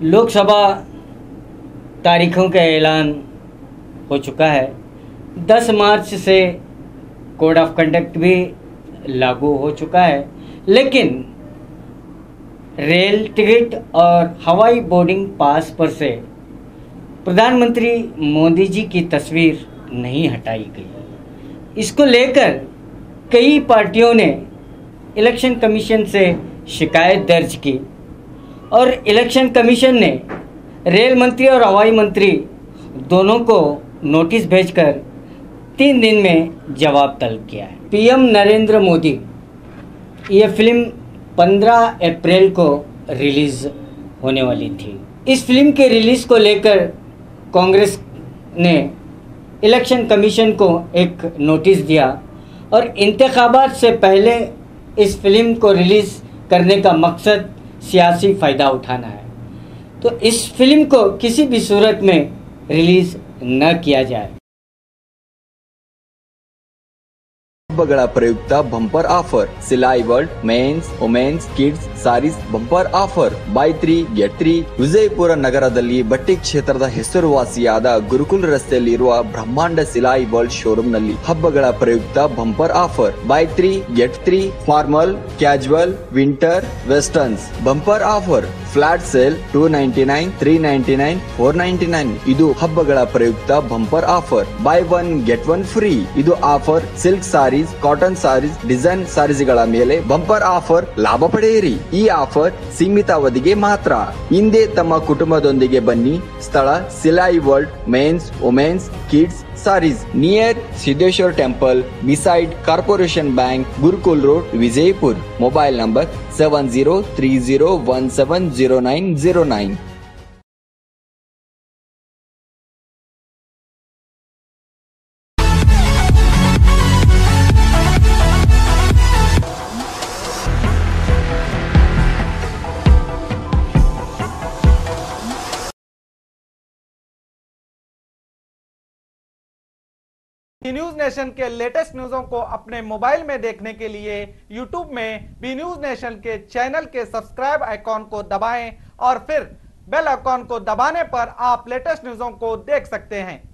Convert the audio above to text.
लोकसभा तारीखों का ऐलान हो चुका है। 10 मार्च से कोड ऑफ कंडक्ट भी लागू हो चुका है, लेकिन रेल टिकट और हवाई बोर्डिंग पास पर से प्रधानमंत्री मोदी जी की तस्वीर नहीं हटाई गई। इसको लेकर कई पार्टियों ने इलेक्शन कमीशन से शिकायत दर्ज की और इलेक्शन कमीशन ने रेल मंत्री और हवाई मंत्री दोनों को नोटिस भेजकर 3 दिन में जवाब तलब किया है। पीएम नरेंद्र मोदी, ये फिल्म 15 अप्रैल को रिलीज़ होने वाली थी। इस फिल्म के रिलीज़ को लेकर कांग्रेस ने इलेक्शन कमीशन को एक नोटिस दिया और इंतखाबात से पहले इस फिल्म को रिलीज़ करने का मकसद सियासी फ़ायदा उठाना है। तो इस फिल्म को किसी भी सूरत में रिलीज़ न किया जाए। ಹಬ್ಬಗಳ ಪ್ರಯುಕ್ತ bumper offer Silai World men's women's kids saris bumper offer buy 3 get 3 Vijayapura ನಗರದಲ್ಲಿ ಬಟ್ಟೆ ಕ್ಷೇತ್ರದ ಹೆಸರುವಾಸಿಯಾದ ಗುರುಕುಲ್ ರಸ್ತೆಯಲ್ಲಿ ಇರುವ ಬ್ರಹ್ಮಾಂಡ ಸಿಲಾಯಿ ವರ್ಲ್ಡ್ ಶೋರೂಮ್ ನಲ್ಲಿ ಹಬ್ಬಗಳ ಪ್ರಯುಕ್ತ bumper offer buy 3 get 3 formal casual winter westerns bumper offer flat sale 299 399 499 ಇದು ಹಬ್ಬಗಳ ಪ್ರಯುಕ್ತ bumper offer buy 1 get 1 free ಇದು offer silk saris cotton saris design ಸಾರೀಸ್ಗಳ ಮೇಲೆ ಬಂಪರ್ ಆಫರ್ ಲಾಭ ಪಡೆಯಿರಿ। ಈ ಆಫರ್ ಸೀಮಿತ ಅವಧಿಗೆ ಮಾತ್ರ। ಹಿಂದೆ ತಮ್ಮ ಕುಟುಂಬದೊಂದಿಗೆ ಬನ್ನಿ। ಸ್ಥಳ Silai World men's women's kids saris near Siddheshwara temple beside Corporation Bank Gurukul road Vijayapur. Mobile number 7030170909। B News Nation के लेटेस्ट न्यूज़ों को अपने मोबाइल में देखने के लिए यूट्यूब में बी न्यूज नेशन के चैनल के सब्सक्राइब आइकॉन को दबाएं और फिर बेल आइकॉन को दबाने पर आप लेटेस्ट न्यूज़ों को देख सकते हैं।